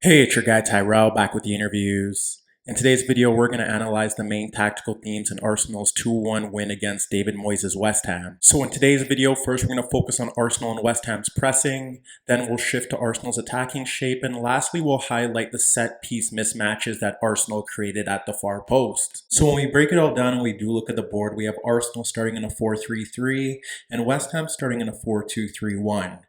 Hey, it's your guy Tyrrell back with the interviews. In today's video, we're going to analyze the main tactical themes in Arsenal's 2-1 win against David Moyes' West Ham. So in today's video, first we're going to focus on Arsenal and West Ham's pressing, then we'll shift to Arsenal's attacking shape, and lastly we'll highlight the set-piece mismatches that Arsenal created at the far post. So when we break it all down and we do look at the board, we have Arsenal starting in a 4-3-3 and West Ham starting in a 4-2-3-1.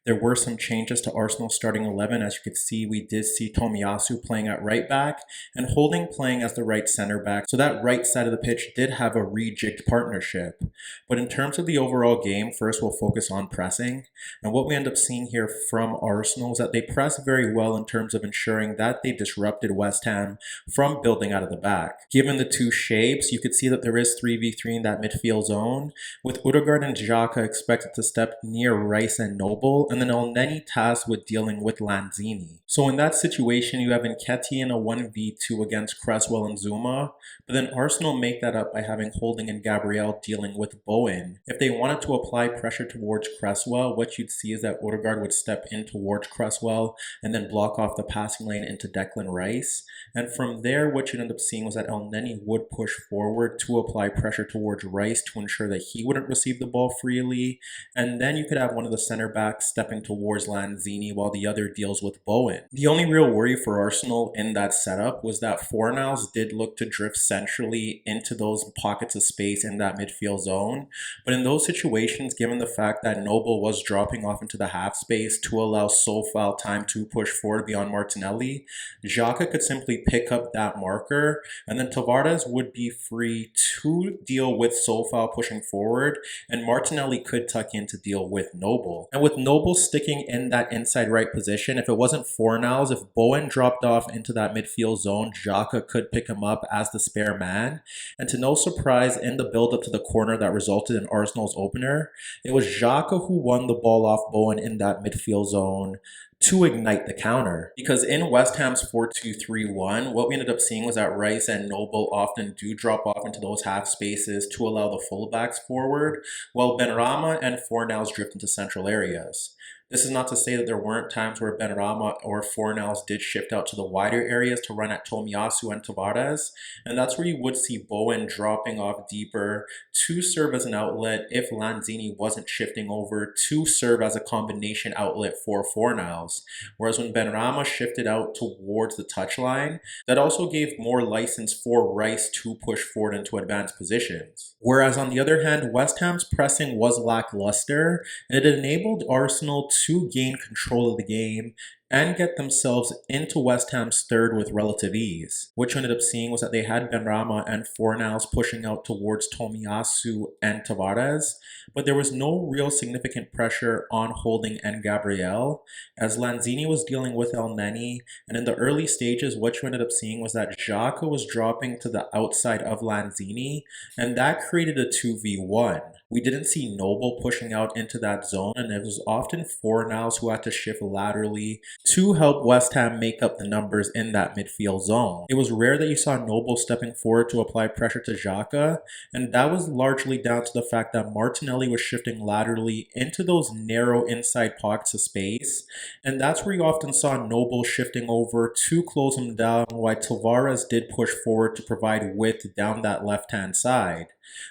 There were some changes to Arsenal's starting 11. As you could see, we did see Tomiyasu playing at right back and Holding playing as the right center back. So that right side of the pitch did have a rejigged partnership. But in terms of the overall game, first we'll focus on pressing. And what we end up seeing here from Arsenal is that they press very well in terms of ensuring that they disrupted West Ham from building out of the back. Given the two shapes, you could see that there is 3v3 in that midfield zone, with Odegaard and Xhaka expected to step near Rice and Noble, and then Elneny tasked with dealing with Lanzini. So in that situation, you have Nketiah in a 1v2 against Cresswell and Zuma, but then Arsenal make that up by having Holding and Gabriel dealing with Bowen. If they wanted to apply pressure towards Cresswell, what you'd see is that Odegaard would step in towards Cresswell and then block off the passing lane into Declan Rice. And from there, what you'd end up seeing was that Elneny would push forward to apply pressure towards Rice to ensure that he wouldn't receive the ball freely. And then you could have one of the center backs stepping towards Lanzini while the other deals with Bowen. The only real worry for Arsenal in that setup was that Fornals did look to drift centrally into those pockets of space in that midfield zone. But in those situations, given the fact that Noble was dropping off into the half space to allow Sofal time to push forward beyond Martinelli, Xhaka could simply pick up that marker, and then Tavares would be free to deal with Sofal pushing forward, and Martinelli could tuck in to deal with Noble. And with Noble sticking in that inside right position, if it wasn't Fornals, if Bowen dropped off into that midfield zone, Xhaka could pick him up as the spare man. And to no surprise, in the build-up to the corner that resulted in Arsenal's opener, it was Xhaka who won the ball off Bowen in that midfield zone to ignite the counter. Because in West Ham's 4-2-3-1, what we ended up seeing was that Rice and Noble often do drop off into those half spaces to allow the fullbacks forward, while Benrahma and Fornals drift into central areas. This is not to say that there weren't times where Benrahma or Fornals did shift out to the wider areas to run at Tomiyasu and Tavares, and that's where you would see Bowen dropping off deeper to serve as an outlet if Lanzini wasn't shifting over to serve as a combination outlet for Fornals. Whereas when Benrahma shifted out towards the touchline, that also gave more license for Rice to push forward into advanced positions. Whereas on the other hand, West Ham's pressing was lackluster, and it enabled Arsenal to gain control of the game and get themselves into West Ham's third with relative ease. What you ended up seeing was that they had Benrahma and Fornals pushing out towards Tomiyasu and Tavares, but there was no real significant pressure on Holding and Gabriel, as Lanzini was dealing with Elneny, and in the early stages, what you ended up seeing was that Xhaka was dropping to the outside of Lanzini, and that created a 2v1. We didn't see Noble pushing out into that zone, and it was often Fornals who had to shift laterally to help West Ham make up the numbers in that midfield zone. It was rare that you saw Noble stepping forward to apply pressure to Xhaka, and that was largely down to the fact that Martinelli was shifting laterally into those narrow inside pockets of space, and that's where you often saw Noble shifting over to close him down, while Tavares did push forward to provide width down that left-hand side.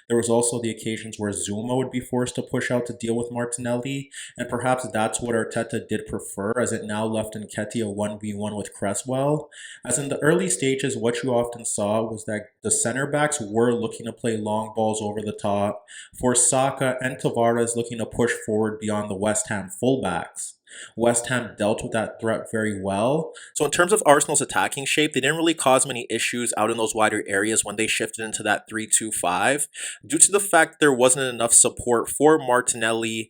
There was also the occasions where Zuma would be forced to push out to deal with Martinelli, and perhaps that's what Arteta did prefer, as it now left Nketiah 1v1 with Cresswell. As in the early stages, what you often saw was that the center backs were looking to play long balls over the top, for Saka and Tavares looking to push forward beyond the West Ham fullbacks. West Ham dealt with that threat very well. So in terms of Arsenal's attacking shape, they didn't really cause many issues out in those wider areas when they shifted into that 3-2-5 due to the fact there wasn't enough support for Martinelli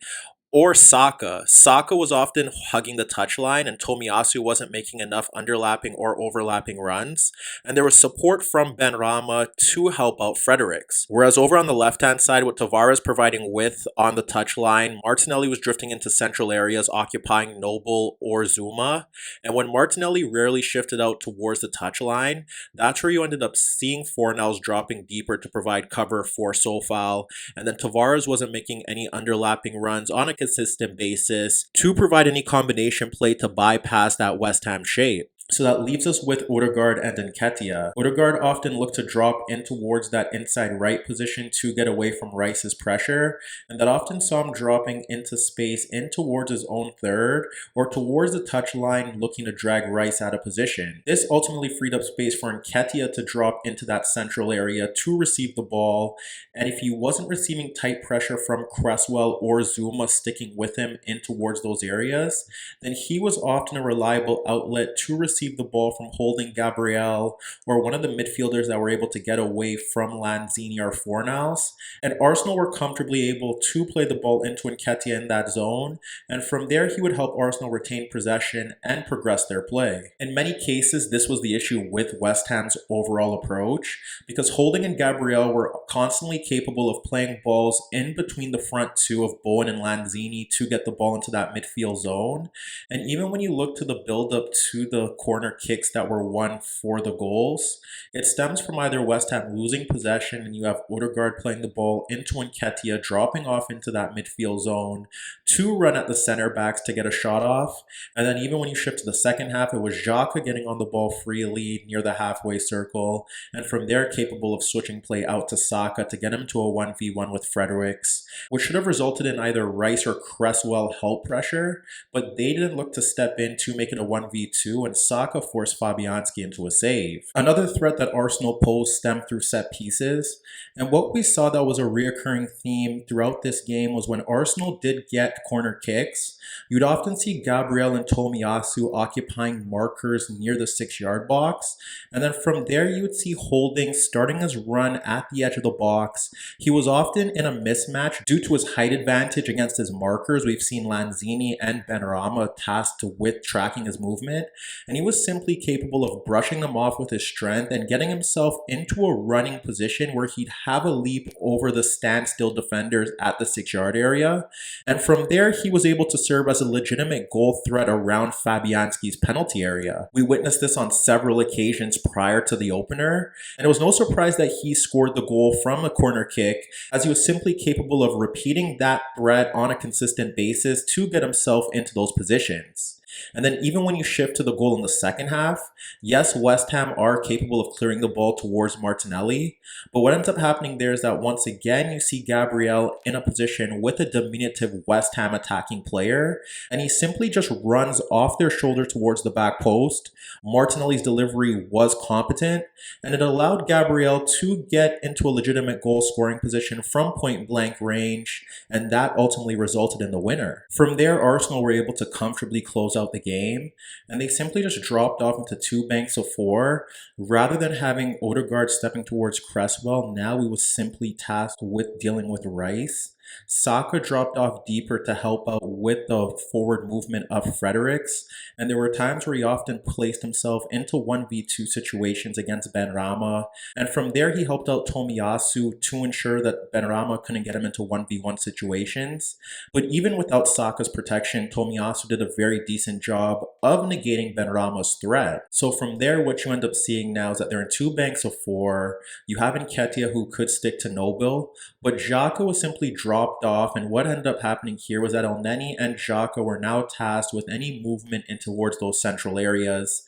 or Saka. Saka was often hugging the touchline, and Tomiyasu wasn't making enough underlapping or overlapping runs. And there was support from Benrahma to help out Fredericks. Whereas over on the left-hand side, with Tavares providing width on the touchline, Martinelli was drifting into central areas, occupying Noble or Zuma. And when Martinelli rarely shifted out towards the touchline, that's where you ended up seeing Fornals dropping deeper to provide cover for Sofal. And then Tavares wasn't making any underlapping runs on a consistent basis to provide any combination play to bypass that West Ham shape. So that leaves us with Odegaard and Nketiah. Odegaard often looked to drop in towards that inside right position to get away from Rice's pressure, and that often saw him dropping into space in towards his own third or towards the touchline looking to drag Rice out of position. This ultimately freed up space for Nketiah to drop into that central area to receive the ball, and if he wasn't receiving tight pressure from Cresswell or Zuma sticking with him in towards those areas, then he was often a reliable outlet to receive the ball from Holding, Gabriel, or one of the midfielders that were able to get away from Lanzini or Fornals. And Arsenal were comfortably able to play the ball into Nketiah in that zone, and from there he would help Arsenal retain possession and progress their play. In many cases, this was the issue with West Ham's overall approach, because Holding and Gabriel were constantly capable of playing balls in between the front two of Bowen and Lanzini to get the ball into that midfield zone. And even when you look to the build-up to the corner kicks that were won for the goals, it stems from either West Ham losing possession and you have Odegaard playing the ball into Nketiah, dropping off into that midfield zone to run at the center backs to get a shot off. And then even when you shift to the second half, it was Xhaka getting on the ball freely near the halfway circle, and from there capable of switching play out to Saka to get him to a 1v1 with Fredericks, which should have resulted in either Rice or Cresswell help pressure, but they didn't look to step in to make it a 1v2, and Saka forced Fabianski into a save. Another threat that Arsenal posed stemmed through set pieces, and what we saw that was a reoccurring theme throughout this game was when Arsenal did get corner kicks, you'd often see Gabriel and Tomiyasu occupying markers near the 6-yard box, and then from there you would see Holding starting his run at the edge of the box. He was often in a mismatch due to his height advantage against his markers. We've seen Lanzini and Benrahma tasked with tracking his movement, and he was simply capable of brushing them off with his strength and getting himself into a running position where he'd have a leap over the standstill defenders at the 6-yard area. And from there, he was able to serve as a legitimate goal threat around Fabianski's penalty area. We witnessed this on several occasions prior to the opener, and it was no surprise that he scored the goal from a corner kick, as he was simply capable of repeating that threat on a consistent basis to get himself into those positions. And then even when you shift to the goal in the second half, yes, West Ham are capable of clearing the ball towards Martinelli, but what ends up happening there is that once again you see Gabriel in a position with a diminutive West Ham attacking player, and he simply just runs off their shoulder towards the back post. Martinelli's delivery was competent, and it allowed Gabriel to get into a legitimate goal scoring position from point blank range, and that ultimately resulted in the winner. From there, Arsenal were able to comfortably close out the game, and they simply just dropped off into 2 banks of 4. Rather than having Odegaard stepping towards Cresswell, now he was simply tasked with dealing with Rice. Saka dropped off deeper to help out with the forward movement of Fredericks, and there were times where he often placed himself into 1v2 situations against Benrahma, and from there he helped out Tomiyasu to ensure that Benrahma couldn't get him into 1v1 situations. But even without Saka's protection, Tomiyasu did a very decent job of negating Benrahma's threat. So from there, what you end up seeing now is that they're in 2 banks of 4. You have Nketiah, who could stick to Noble, but Xhaka was simply dropped off, and what ended up happening here was that Elneny and Xhaka were now tasked with any movement in towards those central areas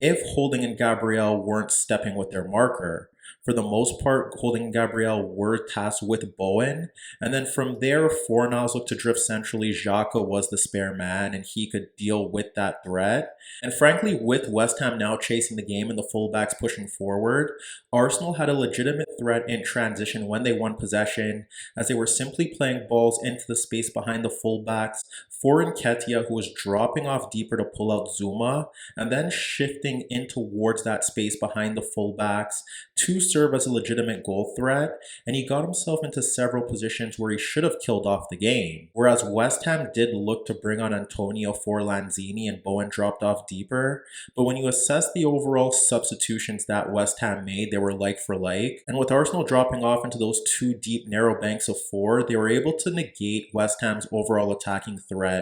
if Holding and Gabriel weren't stepping with their marker. For the most part, Holding and Gabriel were tasked with Bowen, and then from there, Fornals looked to drift centrally. Xhaka was the spare man, and he could deal with that threat. And frankly, with West Ham now chasing the game and the fullbacks pushing forward, Arsenal had a legitimate threat in transition when they won possession, as they were simply playing balls into the space behind the fullbacks for Nketiah, who was dropping off deeper to pull out Zuma, and then shifting in towards that space behind the fullbacks to serve as a legitimate goal threat, and he got himself into several positions where he should have killed off the game. Whereas West Ham did look to bring on Antonio for Lanzini, and Bowen dropped off deeper, but when you assess the overall substitutions that West Ham made, they were like for like, and with Arsenal dropping off into those 2 deep narrow banks of 4, they were able to negate West Ham's overall attacking threat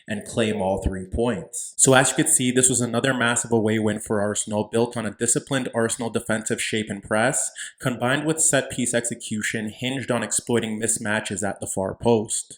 and claim all 3 points. So as you can see, this was another massive away win for Arsenal, built on a disciplined Arsenal defensive shape and press, combined with set-piece execution hinged on exploiting mismatches at the far post.